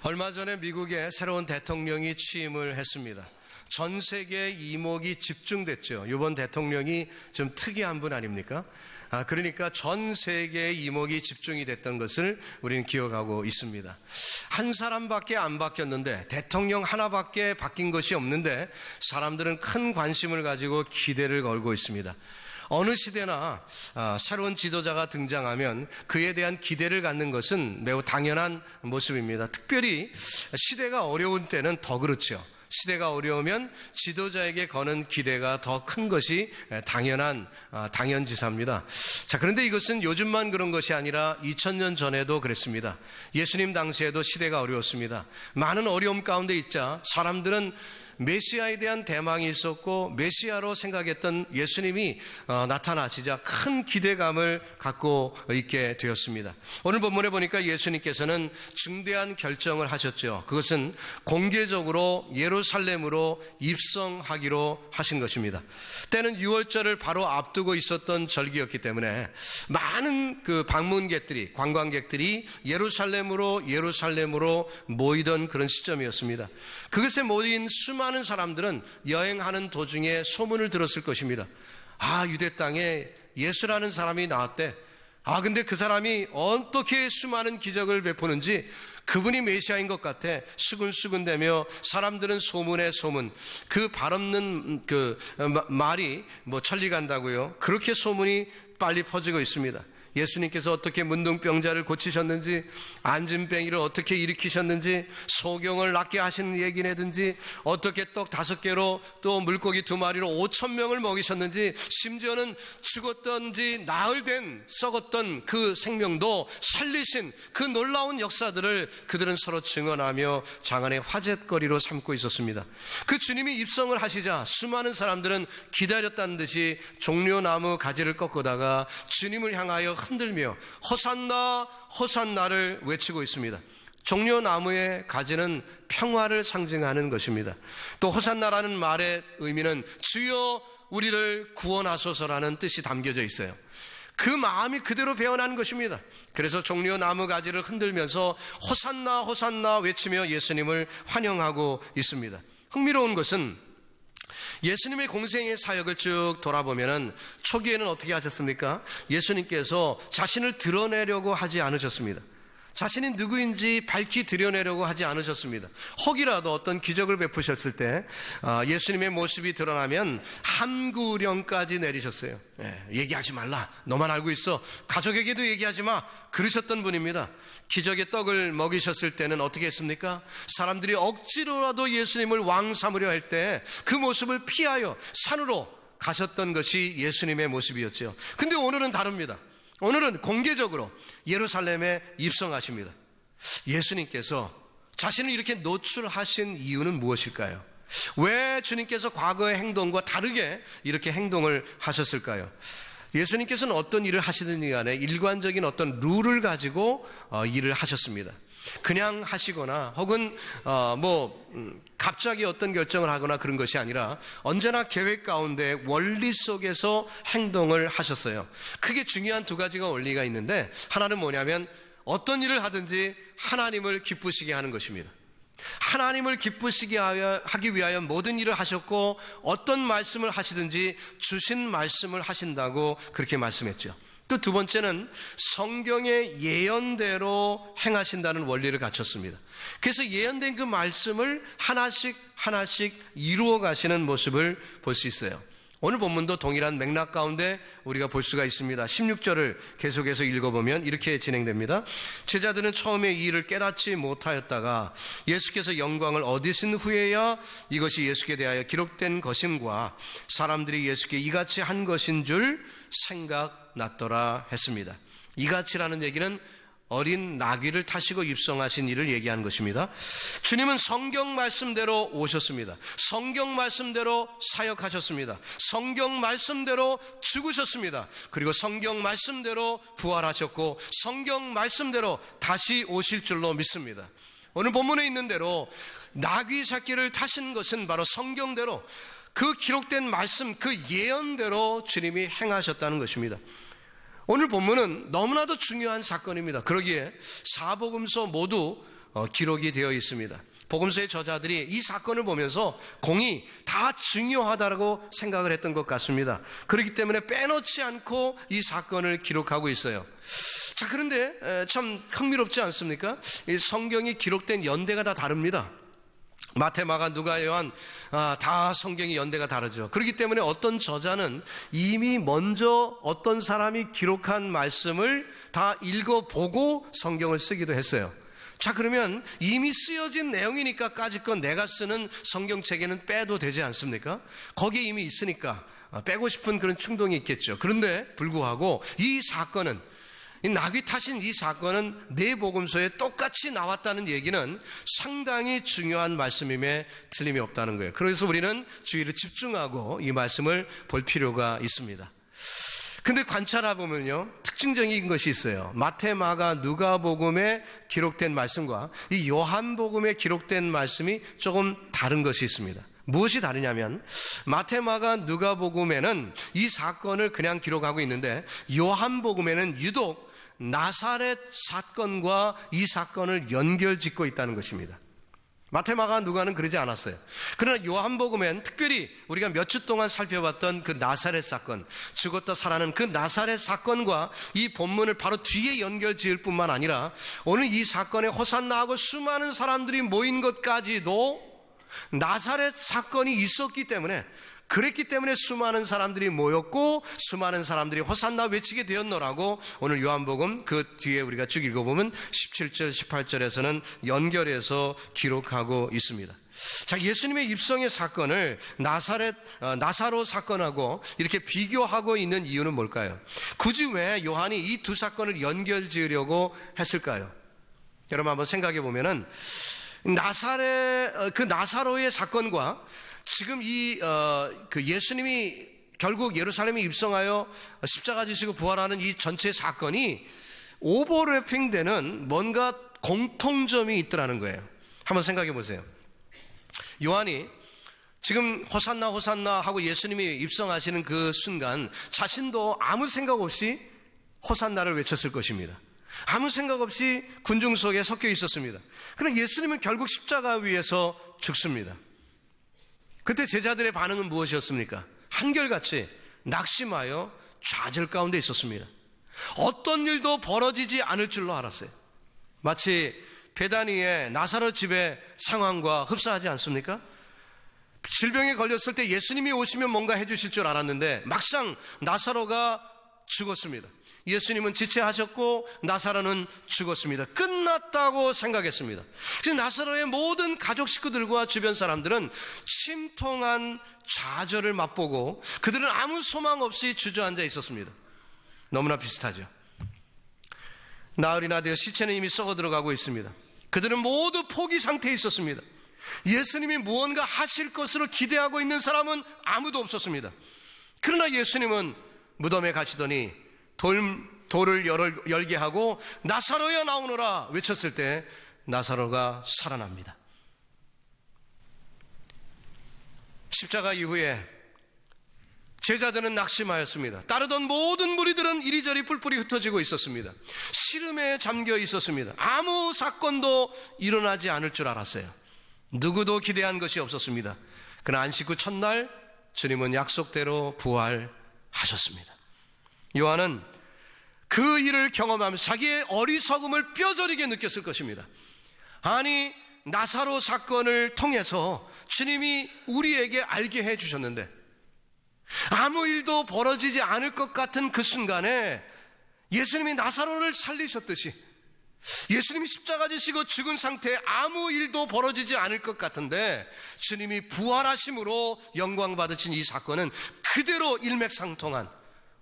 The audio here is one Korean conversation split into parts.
얼마 전에 미국에 새로운 대통령이 취임을 했습니다. 전 세계 이목이 집중됐죠. 이번 대통령이 좀 특이한 분 아닙니까? 그러니까 전 세계의 이목이 집중이 됐던 것을 우리는 기억하고 있습니다. 한 사람밖에 안 바뀌었는데, 대통령 하나밖에 바뀐 것이 없는데 사람들은 큰 관심을 가지고 기대를 걸고 있습니다. 어느 시대나 새로운 지도자가 등장하면 그에 대한 기대를 갖는 것은 매우 당연한 모습입니다. 특별히 시대가 어려운 때는 더 그렇죠. 시대가 어려우면 지도자에게 거는 기대가 더 큰 것이 당연지사입니다. 자, 그런데 이것은 요즘만 그런 것이 아니라 2000년 전에도 그랬습니다. 예수님 당시에도 시대가 어려웠습니다. 많은 어려움 가운데 있자 사람들은 메시아에 대한 대망이 있었고, 메시아로 생각했던 예수님이 나타나시자 큰 기대감을 갖고 있게 되었습니다. 오늘 본문에 보니까 예수님께서는 중대한 결정을 하셨죠. 그것은 공개적으로 예루살렘으로 입성하기로 하신 것입니다. 때는 유월절을 바로 앞두고 있었던 절기였기 때문에 많은 방문객들이, 관광객들이 예루살렘으로 모이던 그런 시점이었습니다. 그것에 모인 수많은 사람들은 여행하는 도중에 소문을 들었을 것입니다. 유대 땅에 예수라는 사람이 나왔대. 근데 그 사람이 어떻게 수많은 기적을 베푸는지, 그분이 메시아인 것 같아. 수근수근대며 사람들은 소문에 소문, 그 발없는 말이 천리 간다고요. 그렇게 소문이 빨리 퍼지고 있습니다. 예수님께서 어떻게 문둥병자를 고치셨는지, 안진뱅이를 어떻게 일으키셨는지, 소경을 낫게 하신 얘기내든지, 어떻게 떡 5개로 또 물고기 2마리로 5,000명을 먹이셨는지, 심지어는 죽었던지 나흘된 썩었던 그 생명도 살리신 그 놀라운 역사들을 그들은 서로 증언하며 장안의 화제거리로 삼고 있었습니다. 그 주님이 입성을 하시자 수많은 사람들은 기다렸다는 듯이 종려나무 가지를 꺾고다가 주님을 향하여 흔들며 호산나 호산나를 외치고 있습니다. 종려나무의 가지는 평화를 상징하는 것입니다. 또 호산나라는 말의 의미는 주여 우리를 구원하소서라는 뜻이 담겨져 있어요. 그 마음이 그대로 배어난 것입니다. 그래서 종려나무 가지를 흔들면서 호산나 호산나 외치며 예수님을 환영하고 있습니다. 흥미로운 것은 예수님의 공생의 사역을 쭉 돌아보면 초기에는 어떻게 하셨습니까? 예수님께서 자신을 드러내려고 하지 않으셨습니다. 자신이 누구인지 밝히 드러내려고 하지 않으셨습니다. 혹이라도 어떤 기적을 베푸셨을 때 예수님의 모습이 드러나면 함구령까지 내리셨어요. 얘기하지 말라. 너만 알고 있어. 가족에게도 얘기하지 마. 그러셨던 분입니다. 기적의 떡을 먹이셨을 때는 어떻게 했습니까? 사람들이 억지로라도 예수님을 왕 삼으려 할 때 그 모습을 피하여 산으로 가셨던 것이 예수님의 모습이었죠. 근데 오늘은 다릅니다. 오늘은 공개적으로 예루살렘에 입성하십니다. 예수님께서 자신을 이렇게 노출하신 이유는 무엇일까요? 왜 주님께서 과거의 행동과 다르게 이렇게 행동을 하셨을까요? 예수님께서는 어떤 일을 하시든지 간에 일관적인 어떤 룰을 가지고 일을 하셨습니다. 그냥 하시거나 혹은 갑자기 어떤 결정을 하거나 그런 것이 아니라 언제나 계획 가운데 원리 속에서 행동을 하셨어요. 크게 중요한 2가지가 원리가 있는데, 하나는 뭐냐면 어떤 일을 하든지 하나님을 기쁘시게 하는 것입니다. 하나님을 기쁘시게 하기 위하여 모든 일을 하셨고, 어떤 말씀을 하시든지 주신 말씀을 하신다고 그렇게 말씀했죠. 또 2번째는 성경의 예언대로 행하신다는 원리를 갖췄습니다. 그래서 예언된 그 말씀을 하나씩 이루어 가시는 모습을 볼 수 있어요. 오늘 본문도 동일한 맥락 가운데 우리가 볼 수가 있습니다. 16절을 계속해서 읽어보면 이렇게 진행됩니다. 제자들은 처음에 이 일을 깨닫지 못하였다가 예수께서 영광을 얻으신 후에야 이것이 예수께 대하여 기록된 것임과 사람들이 예수께 이같이 한 것인 줄 생각났더라 했습니다. 이같이라는 얘기는 어린 나귀를 타시고 입성하신 일을 얘기하는 것입니다. 주님은 성경 말씀대로 오셨습니다. 성경 말씀대로 사역하셨습니다. 성경 말씀대로 죽으셨습니다. 그리고 성경 말씀대로 부활하셨고 성경 말씀대로 다시 오실 줄로 믿습니다. 오늘 본문에 있는 대로 나귀 새끼를 타신 것은 바로 성경대로, 그 기록된 말씀, 그 예언대로 주님이 행하셨다는 것입니다. 오늘 본문은 너무나도 중요한 사건입니다. 그러기에 사복음서 모두 기록이 되어 있습니다. 복음서의 저자들이 이 사건을 보면서 공이 다 중요하다고 생각을 했던 것 같습니다. 그렇기 때문에 빼놓지 않고 이 사건을 기록하고 있어요. 자, 그런데 참 흥미롭지 않습니까? 이 성경이 기록된 연대가 다 다릅니다. 마태, 마가, 누가, 요한 다 성경의 연대가 다르죠. 그렇기 때문에 어떤 저자는 이미 먼저 어떤 사람이 기록한 말씀을 다 읽어보고 성경을 쓰기도 했어요. 자, 그러면 이미 쓰여진 내용이니까 까짓건 내가 쓰는 성경책에는 빼도 되지 않습니까? 거기에 이미 있으니까 빼고 싶은 그런 충동이 있겠죠. 그런데 불구하고 이 사건은, 이 나귀 타신 이 사건은 네 복음서에 똑같이 나왔다는 얘기는 상당히 중요한 말씀임에 틀림이 없다는 거예요. 그래서 우리는 주의를 집중하고 이 말씀을 볼 필요가 있습니다. 근데 관찰해 보면요, 특징적인 것이 있어요. 마태, 마가, 누가복음에 기록된 말씀과 이 요한복음에 기록된 말씀이 조금 다른 것이 있습니다. 무엇이 다르냐면 마태, 마가, 누가복음에는 이 사건을 그냥 기록하고 있는데 요한복음에는 유독 나사렛 사건과 이 사건을 연결짓고 있다는 것입니다. 마태, 마가, 누가는 그러지 않았어요. 그러나 요한복음엔 특별히 우리가 몇 주 동안 살펴봤던 그 나사렛 사건, 죽었다 살아난 그 나사렛 사건과 이 본문을 바로 뒤에 연결 지을 뿐만 아니라 오늘 이 사건에 호산나하고 수많은 사람들이 모인 것까지도 나사렛 사건이 있었기 때문에, 그랬기 때문에 수많은 사람들이 모였고 수많은 사람들이 호산나 외치게 되었노라고 오늘 요한복음 그 뒤에 우리가 쭉 읽어보면 17절 18절에서는 연결해서 기록하고 있습니다. 자, 예수님의 입성의 사건을 나사로 사건하고 이렇게 비교하고 있는 이유는 뭘까요? 굳이 왜 요한이 이 두 사건을 연결 지으려고 했을까요? 여러분 한번 생각해 보면은 그 나사로의 사건과 지금 그 예수님이 결국 예루살렘에 입성하여 십자가 지시고 부활하는 이 전체 사건이 오버래핑되는 뭔가 공통점이 있더라는 거예요. 한번 생각해 보세요. 요한이 지금 호산나 호산나 하고 예수님이 입성하시는 그 순간 자신도 아무 생각 없이 호산나를 외쳤을 것입니다. 아무 생각 없이 군중 속에 섞여 있었습니다. 그러나 예수님은 결국 십자가 위에서 죽습니다. 그때 제자들의 반응은 무엇이었습니까? 한결같이 낙심하여 좌절 가운데 있었습니다. 어떤 일도 벌어지지 않을 줄로 알았어요. 마치 베다니의 나사로 집의 상황과 흡사하지 않습니까? 질병에 걸렸을 때 예수님이 오시면 뭔가 해주실 줄 알았는데 막상 나사로가 죽었습니다. 예수님은 지체하셨고 나사로는 죽었습니다. 끝났다고 생각했습니다. 그래서 나사로의 모든 가족 식구들과 주변 사람들은 심통한 좌절을 맛보고 그들은 아무 소망 없이 주저앉아 있었습니다. 너무나 비슷하죠. 나흘이나 되어 시체는 이미 썩어 들어가고 있습니다. 그들은 모두 포기 상태에 있었습니다. 예수님이 무언가 하실 것으로 기대하고 있는 사람은 아무도 없었습니다. 그러나 예수님은 무덤에 가시더니 돌을 열게 하고 나사로야 나오너라 외쳤을 때 나사로가 살아납니다. 십자가 이후에 제자들은 낙심하였습니다. 따르던 모든 무리들은 이리저리 뿔뿔이 흩어지고 있었습니다. 시름에 잠겨 있었습니다. 아무 사건도 일어나지 않을 줄 알았어요. 누구도 기대한 것이 없었습니다. 그러나 안식 후 첫날 주님은 약속대로 부활하셨습니다. 요한은 그 일을 경험하면서 자기의 어리석음을 뼈저리게 느꼈을 것입니다. 아니, 나사로 사건을 통해서 주님이 우리에게 알게 해주셨는데 아무 일도 벌어지지 않을 것 같은 그 순간에 예수님이 나사로를 살리셨듯이 예수님이 십자가 지시고 죽은 상태에 아무 일도 벌어지지 않을 것 같은데 주님이 부활하심으로 영광 받으신 이 사건은 그대로 일맥상통한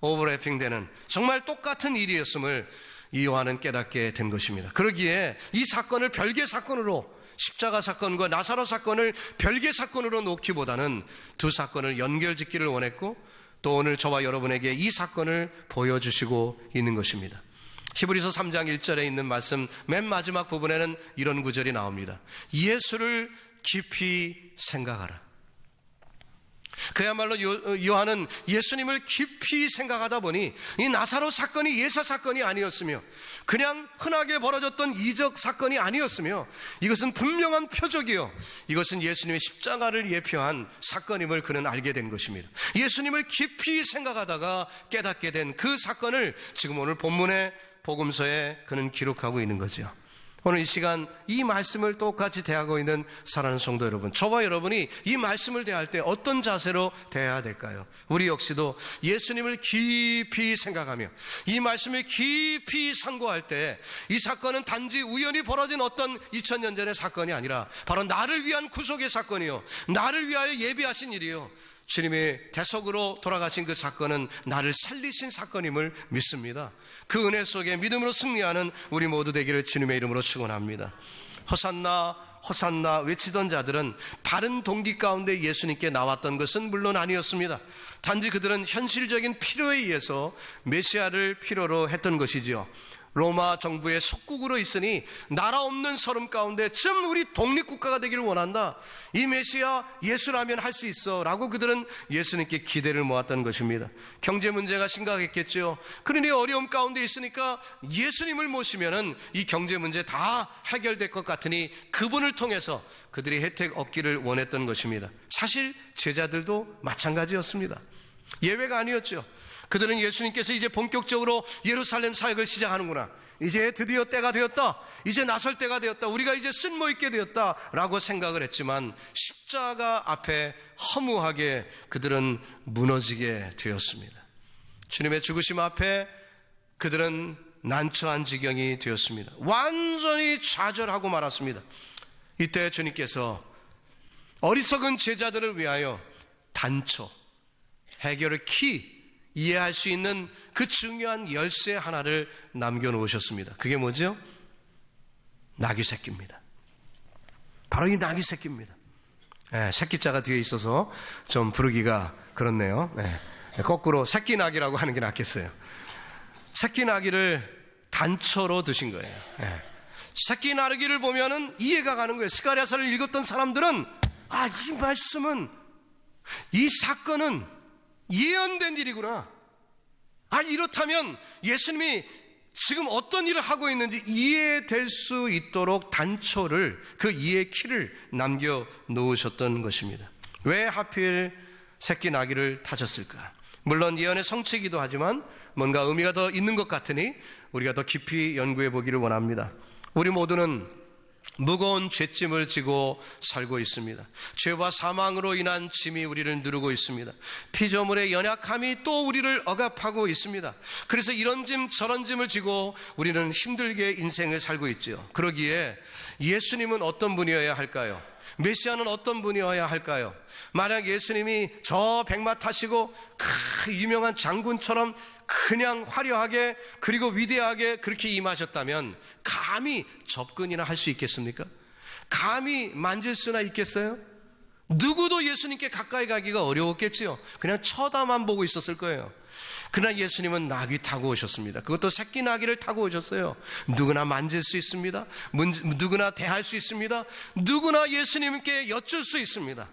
오버래핑되는 정말 똑같은 일이었음을 이 요한은 깨닫게 된 것입니다. 그러기에 이 사건을 별개 사건으로, 십자가 사건과 나사로 사건을 별개 사건으로 놓기보다는 두 사건을 연결짓기를 원했고 또 오늘 저와 여러분에게 이 사건을 보여주시고 있는 것입니다. 히브리서 3장 1절에 있는 말씀 맨 마지막 부분에는 이런 구절이 나옵니다. 예수를 깊이 생각하라. 그야말로 요한은 예수님을 깊이 생각하다 보니 이 나사로 사건이 예사 사건이 아니었으며 그냥 흔하게 벌어졌던 이적 사건이 아니었으며 이것은 분명한 표적이요, 이것은 예수님의 십자가를 예표한 사건임을 그는 알게 된 것입니다. 예수님을 깊이 생각하다가 깨닫게 된 그 사건을 지금 오늘 본문의 복음서에 그는 기록하고 있는 거죠. 오늘 이 시간 이 말씀을 똑같이 대하고 있는 사랑하는 성도 여러분, 저와 여러분이 이 말씀을 대할 때 어떤 자세로 대해야 될까요? 우리 역시도 예수님을 깊이 생각하며 이 말씀을 깊이 상고할 때 이 사건은 단지 우연히 벌어진 어떤 2000년 전의 사건이 아니라 바로 나를 위한 구속의 사건이요, 나를 위하여 예비하신 일이요, 주님의 대속으로 돌아가신 그 사건은 나를 살리신 사건임을 믿습니다. 그 은혜 속에 믿음으로 승리하는 우리 모두 되기를 주님의 이름으로 축원합니다. 호산나 호산나 외치던 자들은 바른 동기 가운데 예수님께 나왔던 것은 물론 아니었습니다. 단지 그들은 현실적인 필요에 의해서 메시아를 필요로 했던 것이지요. 로마 정부의 속국으로 있으니 나라 없는 서름 가운데 좀 우리 독립국가가 되기를 원한다, 이 메시아 예수라면 할 수 있어 라고 그들은 예수님께 기대를 모았던 것입니다. 경제 문제가 심각했겠죠. 그러니 어려움 가운데 있으니까 예수님을 모시면은 이 경제 문제 다 해결될 것 같으니 그분을 통해서 그들이 혜택 얻기를 원했던 것입니다. 사실 제자들도 마찬가지였습니다. 예외가 아니었죠. 그들은 예수님께서 이제 본격적으로 예루살렘 사역을 시작하는구나, 이제 드디어 때가 되었다, 이제 나설 때가 되었다, 우리가 이제 쓸모있게 되었다 라고 생각을 했지만 십자가 앞에 허무하게 그들은 무너지게 되었습니다. 주님의 죽으심 앞에 그들은 난처한 지경이 되었습니다. 완전히 좌절하고 말았습니다. 이때 주님께서 어리석은 제자들을 위하여 단초, 해결의 키, 이해할 수 있는 그 중요한 열쇠 하나를 남겨놓으셨습니다. 그게 뭐죠? 나귀 새끼입니다. 바로 이 나귀 새끼입니다. 새끼자가 뒤에 있어서 좀 부르기가 그렇네요. 거꾸로 새끼 나귀라고 하는 게 낫겠어요. 새끼 나귀를 단초로 드신 거예요. 새끼 나귀를 보면은 이해가 가는 거예요. 스가랴서를 읽었던 사람들은 이 말씀은, 이 사건은 예언된 일이구나, 이렇다면 예수님이 지금 어떤 일을 하고 있는지 이해될 수 있도록 단초를, 그 이해의 키를 남겨놓으셨던 것입니다. 왜 하필 새끼 나귀를 타셨을까? 물론 예언의 성취이기도 하지만 뭔가 의미가 더 있는 것 같으니 우리가 더 깊이 연구해 보기를 원합니다. 우리 모두는 무거운 죄짐을 지고 살고 있습니다. 죄와 사망으로 인한 짐이 우리를 누르고 있습니다. 피조물의 연약함이 또 우리를 억압하고 있습니다. 그래서 이런 짐 저런 짐을 지고 우리는 힘들게 인생을 살고 있죠. 그러기에 예수님은 어떤 분이어야 할까요? 메시아는 어떤 분이어야 할까요? 만약 예수님이 저 백마 타시고 유명한 장군처럼 그냥 화려하게 그리고 위대하게 그렇게 임하셨다면 감히 접근이나 할 수 있겠습니까? 감히 만질 수나 있겠어요? 누구도 예수님께 가까이 가기가 어려웠겠지요. 그냥 쳐다만 보고 있었을 거예요. 그러나 예수님은 나귀 타고 오셨습니다. 그것도 새끼 나귀를 타고 오셨어요. 누구나 만질 수 있습니다. 누구나 대할 수 있습니다. 누구나 예수님께 여쭐 수 있습니다.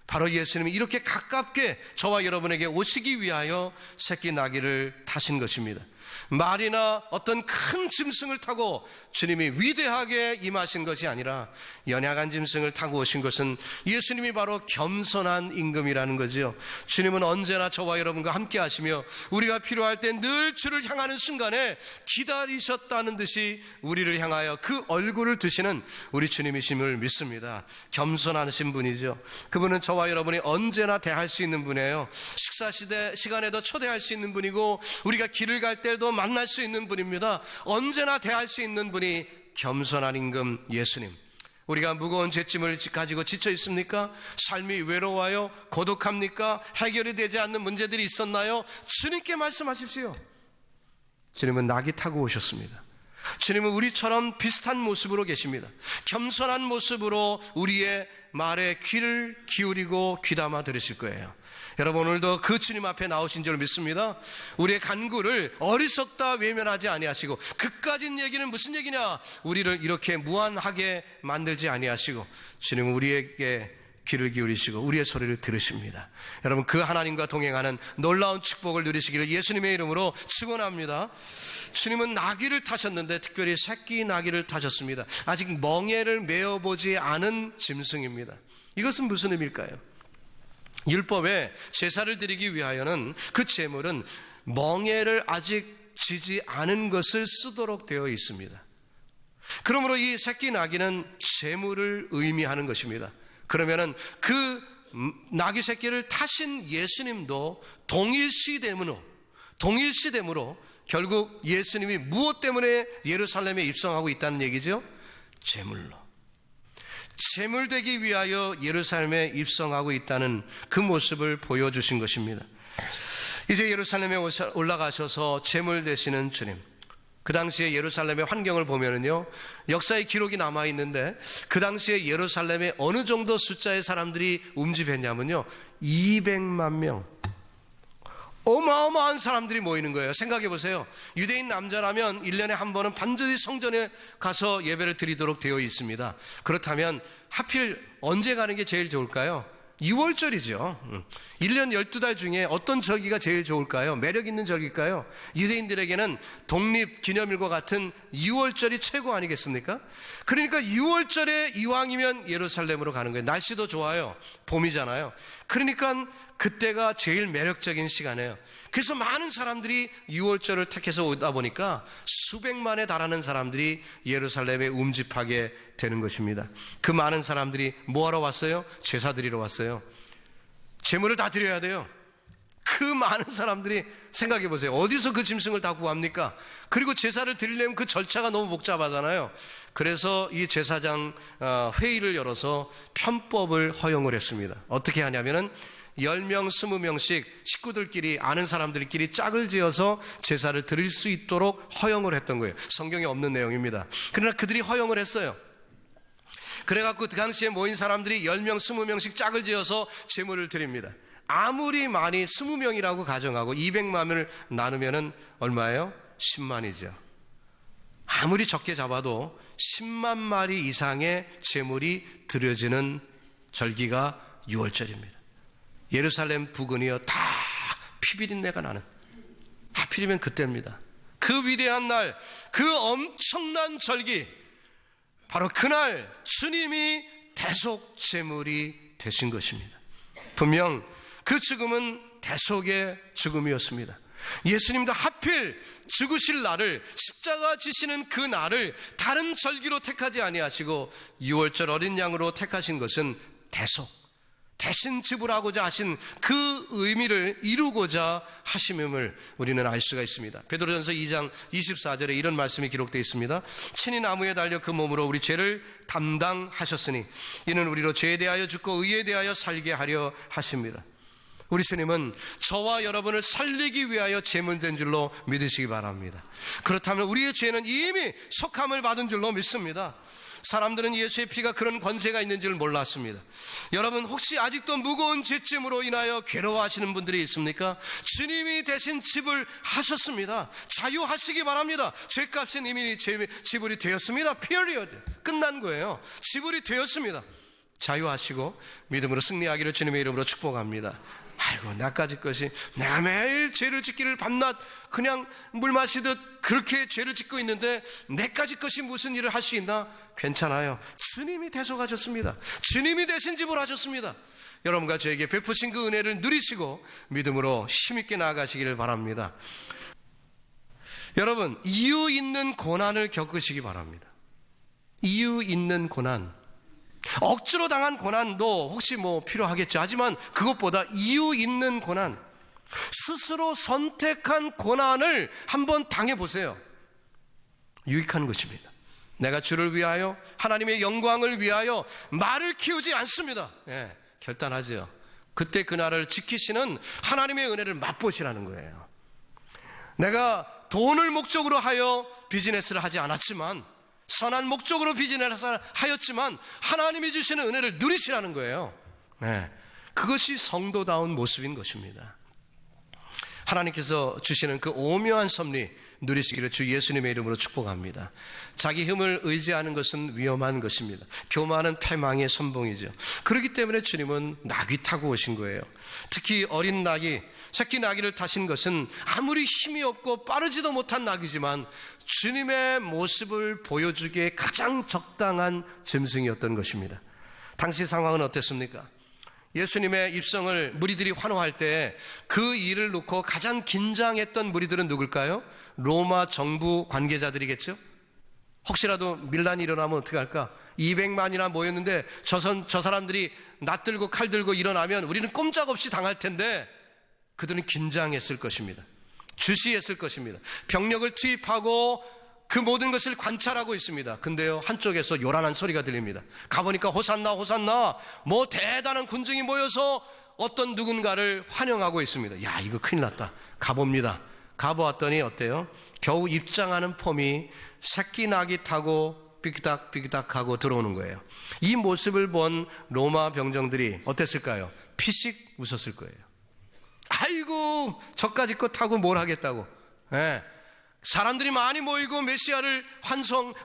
바로 예수님이 이렇게 가깝게 저와 여러분에게 오시기 위하여 새끼 나귀를 타신 것입니다. 말이나 어떤 큰 짐승을 타고 주님이 위대하게 임하신 것이 아니라 연약한 짐승을 타고 오신 것은 예수님이 바로 겸손한 임금이라는 거죠. 주님은 언제나 저와 여러분과 함께 하시며 우리가 필요할 때 늘 주를 향하는 순간에 기다리셨다는 듯이 우리를 향하여 그 얼굴을 드시는 우리 주님이심을 믿습니다. 겸손하신 분이죠. 그분은 저와 여러분이 언제나 대할 수 있는 분이에요. 식사 시간에도 초대할 수 있는 분이고 우리가 길을 갈 때도 만날 수 있는 분입니다. 언제나 대할 수 있는 분이 겸손한 임금 예수님. 우리가 무거운 죄짐을 가지고 지쳐 있습니까? 삶이 외로워요? 고독합니까? 해결이 되지 않는 문제들이 있었나요? 주님께 말씀하십시오. 주님은 나귀 타고 오셨습니다. 주님은 우리처럼 비슷한 모습으로 계십니다. 겸손한 모습으로 우리의 말에 귀를 기울이고 귀담아 들으실 거예요. 여러분, 오늘도 그 주님 앞에 나오신 줄 믿습니다. 우리의 간구를 어리석다 외면하지 아니하시고, 그까진 얘기는 무슨 얘기냐, 우리를 이렇게 무한하게 만들지 아니하시고, 주님은 우리에게 귀를 기울이시고 우리의 소리를 들으십니다. 여러분, 그 하나님과 동행하는 놀라운 축복을 누리시기를 예수님의 이름으로 축원합니다. 주님은 나귀를 타셨는데 특별히 새끼 나귀를 타셨습니다. 아직 멍에를 메어보지 않은 짐승입니다. 이것은 무슨 의미일까요? 율법에 제사를 드리기 위하여는 그 제물은 멍에를 아직 지지 않은 것을 쓰도록 되어 있습니다. 그러므로 이 새끼 나귀는 제물을 의미하는 것입니다. 그러면은 그 나귀 새끼를 타신 예수님도 동일시됨으로 결국 예수님이 무엇 때문에 예루살렘에 입성하고 있다는 얘기죠? 제물로. 제물되기 위하여 예루살렘에 입성하고 있다는 그 모습을 보여주신 것입니다. 이제 예루살렘에 올라가셔서 제물 되시는 주님. 그 당시에 예루살렘의 환경을 보면은요, 역사의 기록이 남아있는데 그 당시에 예루살렘에 어느 정도 숫자의 사람들이 움집했냐면요, 200만 명. 어마어마한 사람들이 모이는 거예요. 생각해 보세요. 유대인 남자라면 1년에 한 번은 반드시 성전에 가서 예배를 드리도록 되어 있습니다. 그렇다면 하필 언제 가는 게 제일 좋을까요? 6월절이죠. 1년 12달 중에 어떤 절기가 제일 좋을까요? 매력 있는 절기일까요? 유대인들에게는 독립기념일과 같은 6월절이 최고 아니겠습니까? 그러니까 6월절에 이왕이면 예루살렘으로 가는 거예요. 날씨도 좋아요. 봄이잖아요. 그러니까 그때가 제일 매력적인 시간이에요. 그래서 많은 사람들이 6월절을 택해서 오다 보니까 수백만에 달하는 사람들이 예루살렘에 움집하게 되는 것입니다. 그 많은 사람들이 뭐하러 왔어요? 제사 드리러 왔어요. 제물을 다 드려야 돼요. 그 많은 사람들이 생각해 보세요. 어디서 그 짐승을 다 구합니까? 그리고 제사를 드리려면 그 절차가 너무 복잡하잖아요. 그래서 이 제사장 회의를 열어서 편법을 허용을 했습니다. 어떻게 하냐면은 10명, 20명씩 식구들끼리, 아는 사람들끼리 짝을 지어서 제사를 드릴 수 있도록 허용을 했던 거예요. 성경에 없는 내용입니다. 그러나 그들이 허용을 했어요. 그래갖고 그 당시에 모인 사람들이 10명, 20명씩 짝을 지어서 제물을 드립니다. 아무리 많이 20명이라고 가정하고 200만을 나누면은 얼마예요? 10만이죠. 아무리 적게 잡아도 10만 마리 이상의 제물이 드려지는 절기가 6월절입니다. 예루살렘 부근이요, 다 피비린내가 나는, 하필이면 그때입니다. 그 위대한 날, 그 엄청난 절기, 바로 그날 주님이 대속 제물이 되신 것입니다. 분명 그 죽음은 대속의 죽음이었습니다. 예수님도 하필 죽으실 날을, 십자가 지시는 그 날을 다른 절기로 택하지 아니하시고 6월절 어린 양으로 택하신 것은 대속, 대신 지불하고자 하신 그 의미를 이루고자 하심임을 우리는 알 수가 있습니다. 베드로전서 2장 24절에 이런 말씀이 기록되어 있습니다. 친히 나무에 달려 그 몸으로 우리 죄를 담당하셨으니 이는 우리로 죄에 대하여 죽고 의에 대하여 살게 하려 하십니다. 우리 주님은 저와 여러분을 살리기 위하여 제물된 줄로 믿으시기 바랍니다. 그렇다면 우리의 죄는 이미 속함을 받은 줄로 믿습니다. 사람들은 예수의 피가 그런 권세가 있는 줄 몰랐습니다. 여러분, 혹시 아직도 무거운 죄짐으로 인하여 괴로워하시는 분들이 있습니까? 주님이 대신 지불하셨습니다. 자유하시기 바랍니다. 죄값은 이미 지불이 되었습니다. period. 끝난 거예요. 지불이 되었습니다. 자유하시고 믿음으로 승리하기를 주님의 이름으로 축복합니다. 아이고, 나까지 것이, 내가 매일 죄를 짓기를 밤낮 그냥 물 마시듯 그렇게 죄를 짓고 있는데 내까지 것이 무슨 일을 할 수 있나? 괜찮아요. 주님이 대속하셨습니다. 주님이 대신 지불하셨습니다. 여러분과 저에게 베푸신 그 은혜를 누리시고 믿음으로 힘있게 나아가시기를 바랍니다. 여러분, 이유 있는 고난을 겪으시기 바랍니다. 이유 있는 고난, 억지로 당한 고난도 혹시 필요하겠죠. 하지만 그것보다 이유 있는 고난, 스스로 선택한 고난을 한번 당해보세요. 유익한 것입니다. 내가 주를 위하여, 하나님의 영광을 위하여 말을 키우지 않습니다. 결단하죠. 그때 그날을 지키시는 하나님의 은혜를 맛보시라는 거예요. 내가 돈을 목적으로 하여 비즈니스를 하지 않았지만, 선한 목적으로 비즈니스를 하였지만 하나님이 주시는 은혜를 누리시라는 거예요. 그것이 성도다운 모습인 것입니다. 하나님께서 주시는 그 오묘한 섭리 누리시기를 주 예수님의 이름으로 축복합니다. 자기 힘을 의지하는 것은 위험한 것입니다. 교만은 패망의 선봉이죠. 그렇기 때문에 주님은 나귀 타고 오신 거예요. 특히 어린 나귀, 새끼 나귀를 타신 것은 아무리 힘이 없고 빠르지도 못한 나귀지만 주님의 모습을 보여주기에 가장 적당한 짐승이었던 것입니다. 당시 상황은 어땠습니까? 예수님의 입성을 무리들이 환호할 때 그 일을 놓고 가장 긴장했던 무리들은 누굴까요? 로마 정부 관계자들이겠죠? 혹시라도 밀란이 일어나면 어떻게 할까? 200만이나 모였는데 저 사람들이 낫 들고 칼 들고 일어나면 우리는 꼼짝없이 당할 텐데 그들은 긴장했을 것입니다. 주시했을 것입니다. 병력을 투입하고 그 모든 것을 관찰하고 있습니다. 근데요, 한쪽에서 요란한 소리가 들립니다. 가보니까 호산나 호산나, 뭐 대단한 군중이 모여서 어떤 누군가를 환영하고 있습니다. 야, 이거 큰일 났다. 가봅니다. 가보았더니 어때요? 겨우 입장하는 폼이 새끼 나귀 타고 삐기닥 하고 들어오는 거예요. 이 모습을 본 로마 병정들이 어땠을까요? 피식 웃었을 거예요. 아이고, 저까지 거 타고 뭘 하겠다고. 네. 사람들이 많이 모이고 메시아를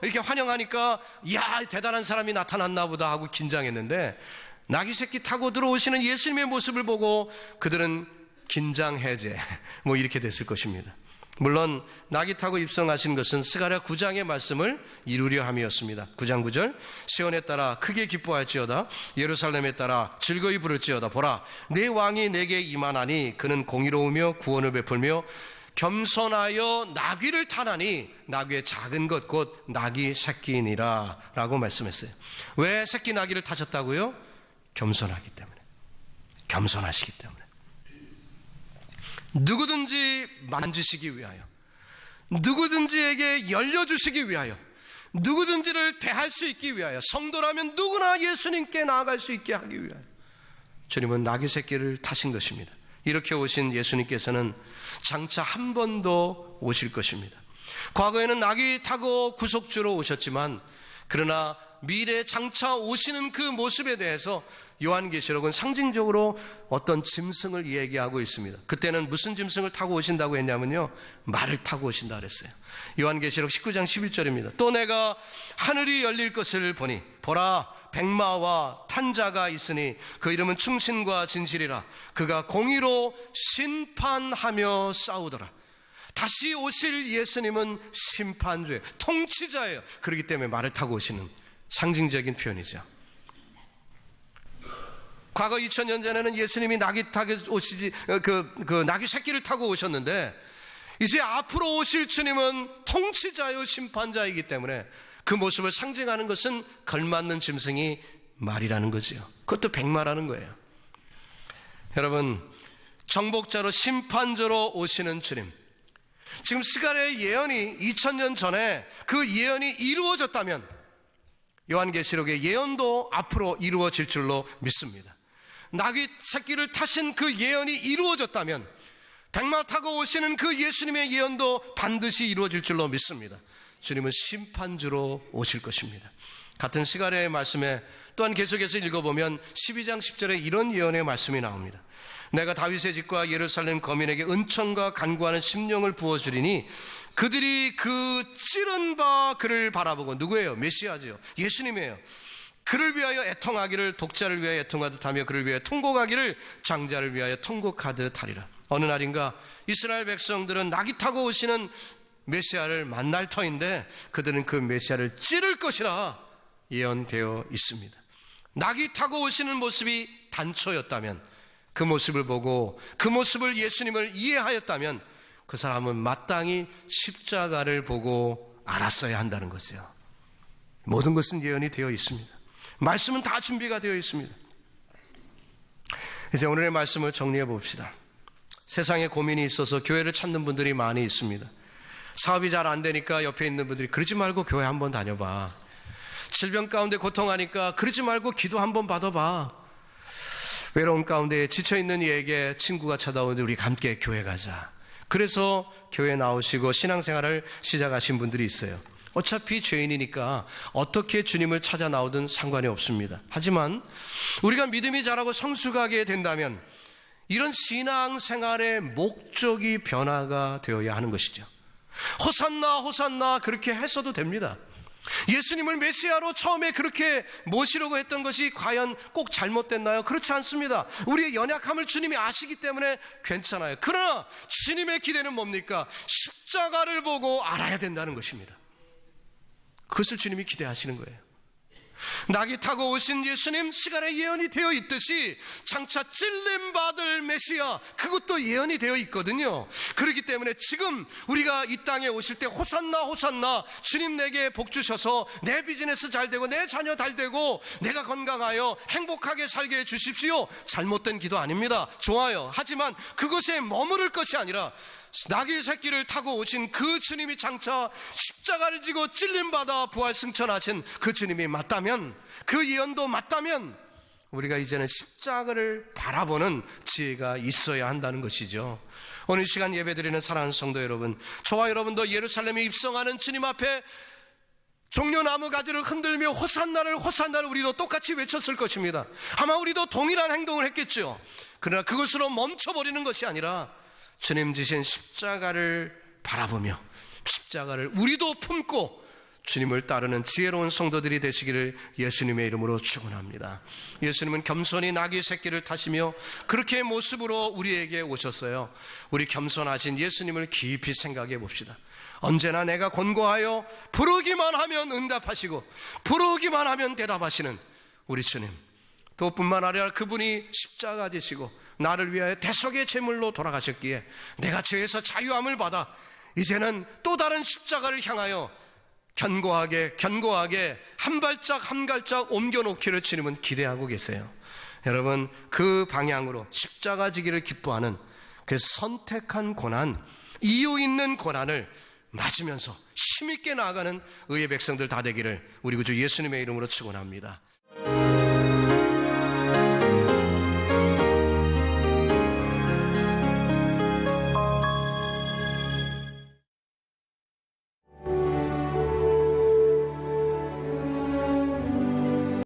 이렇게 환영하니까 이야, 대단한 사람이 나타났나 보다 하고 긴장했는데 나귀 새끼 타고 들어오시는 예수님의 모습을 보고 그들은 긴장 해제 뭐 이렇게 됐을 것입니다. 물론 나귀 타고 입성하신 것은 스가랴 9장의 말씀을 이루려 함이었습니다. 9장 9절, 시온에 따라 크게 기뻐할지어다, 예루살렘에 따라 즐거이 부를지어다. 보라, 내 왕이 내게 임하나니 그는 공의로우며 구원을 베풀며 겸손하여 나귀를 타나니 나귀의 작은 것 곧 나귀 새끼니라 라고 말씀했어요. 왜 새끼 나귀를 타셨다고요? 겸손하기 때문에, 겸손하시기 때문에, 누구든지 만지시기 위하여, 누구든지에게 열려주시기 위하여, 누구든지를 대할 수 있기 위하여, 성도라면 누구나 예수님께 나아갈 수 있게 하기 위하여 주님은 나귀 새끼를 타신 것입니다. 이렇게 오신 예수님께서는 장차 한 번 더 오실 것입니다. 과거에는 나귀 타고 구속주로 오셨지만 그러나 미래에 장차 오시는 그 모습에 대해서 요한계시록은 상징적으로 어떤 짐승을 얘기하고 있습니다. 그때는 무슨 짐승을 타고 오신다고 했냐면요, 말을 타고 오신다 그랬어요. 요한계시록 19장 11절입니다. 또 내가 하늘이 열릴 것을 보니 보라, 백마와 탄자가 있으니 그 이름은 충신과 진실이라. 그가 공의로 심판하며 싸우더라. 다시 오실 예수님은 심판주예요. 통치자예요. 그렇기 때문에 말을 타고 오시는 상징적인 표현이죠. 과거 2000년 전에는 예수님이 나귀 타고 오시지, 그 나귀 새끼를 타고 오셨는데 이제 앞으로 오실 주님은 통치자요 심판자이기 때문에 그 모습을 상징하는 것은 걸맞는 짐승이 말이라는 거죠. 그것도 백마라는 거예요. 여러분, 정복자로 심판자로 오시는 주님, 지금 스가랴의 예언이 2000년 전에 그 예언이 이루어졌다면 요한계시록의 예언도 앞으로 이루어질 줄로 믿습니다. 나귀 새끼를 타신 그 예언이 이루어졌다면 백마 타고 오시는 그 예수님의 예언도 반드시 이루어질 줄로 믿습니다. 주님은 심판주로 오실 것입니다. 같은 스가랴의 말씀에 또한 계속해서 읽어보면 12장 10절에 이런 예언의 말씀이 나옵니다. 내가 다윗의 집과 예루살렘 거민에게 은총과 간구하는 심령을 부어주리니 그들이 그 찌른 바 그를 바라보고, 누구예요? 메시아죠. 예수님이에요. 그를 위하여 애통하기를 독자를 위하여 애통하듯 하며 그를 위하여 통곡하기를 장자를 위하여 통곡하듯 하리라. 어느 날인가 이스라엘 백성들은 나귀 타고 오시는 메시아를 만날 터인데 그들은 그 메시아를 찌를 것이라 예언되어 있습니다. 나귀 타고 오시는 모습이 단초였다면, 그 모습을 보고 그 모습을 예수님을 이해하였다면 그 사람은 마땅히 십자가를 보고 알았어야 한다는 거죠. 모든 것은 예언이 되어 있습니다. 말씀은 다 준비가 되어 있습니다. 이제 오늘의 말씀을 정리해 봅시다. 세상에 고민이 있어서 교회를 찾는 분들이 많이 있습니다. 사업이 잘 안 되니까 옆에 있는 분들이 그러지 말고 교회 한번 다녀봐. 질병 가운데 고통하니까 그러지 말고 기도 한번 받아봐. 외로움 가운데 지쳐있는 이에게 친구가 찾아오는데 우리 함께 교회 가자. 그래서 교회 나오시고 신앙생활을 시작하신 분들이 있어요. 어차피 죄인이니까 어떻게 주님을 찾아 나오든 상관이 없습니다. 하지만 우리가 믿음이 자라고 성숙하게 된다면 이런 신앙생활의 목적이 변화가 되어야 하는 것이죠. 호산나 호산나 그렇게 했어도 됩니다. 예수님을 메시아로 처음에 그렇게 모시려고 했던 것이 과연 꼭 잘못됐나요? 그렇지 않습니다. 우리의 연약함을 주님이 아시기 때문에 괜찮아요. 그러나 주님의 기대는 뭡니까? 십자가를 보고 알아야 된다는 것입니다. 그것을 주님이 기대하시는 거예요. 낙이 타고 오신 예수님, 시간에 예언이 되어 있듯이 장차 찔림받을 메시아, 그것도 예언이 되어 있거든요. 그렇기 때문에 지금 우리가 이 땅에 오실 때 호산나 호산나, 주님 내게 복 주셔서 내 비즈니스 잘 되고 내 자녀 잘 되고 내가 건강하여 행복하게 살게 해주십시오, 잘못된 기도 아닙니다. 좋아요. 하지만 그것에 머무를 것이 아니라 나귀 새끼를 타고 오신 그 주님이 장차 십자가를 지고 찔림받아 부활 승천하신 그 주님이 맞다면, 그 예언도 맞다면 우리가 이제는 십자가를 바라보는 지혜가 있어야 한다는 것이죠. 오늘 시간 예배드리는 사랑하는 성도 여러분, 저와 여러분도 예루살렘에 입성하는 주님 앞에 종려나무 가지를 흔들며 호산나를 호산나를 우리도 똑같이 외쳤을 것입니다. 아마 우리도 동일한 행동을 했겠죠. 그러나 그것으로 멈춰버리는 것이 아니라 주님 지신 십자가를 바라보며 십자가를 우리도 품고 주님을 따르는 지혜로운 성도들이 되시기를 예수님의 이름으로 축원합니다. 예수님은 겸손히 나귀 새끼를 타시며 그렇게 모습으로 우리에게 오셨어요. 우리 겸손하신 예수님을 깊이 생각해 봅시다. 언제나 내가 권고하여 부르기만 하면 응답하시고 부르기만 하면 대답하시는 우리 주님, 또 뿐만 아니라 그분이 십자가 지시고 나를 위하여 대속의 제물로 돌아가셨기에 내가 죄에서 자유함을 받아 이제는 또 다른 십자가를 향하여 견고하게 한 발짝 한 발짝 옮겨놓기를 주님은 기대하고 계세요. 여러분, 그 방향으로 십자가 지기를 기뻐하는 그 선택한 고난, 이유 있는 고난을 맞으면서 힘있게 나아가는 의의 백성들 다 되기를 우리 구주 예수님의 이름으로 축원합니다.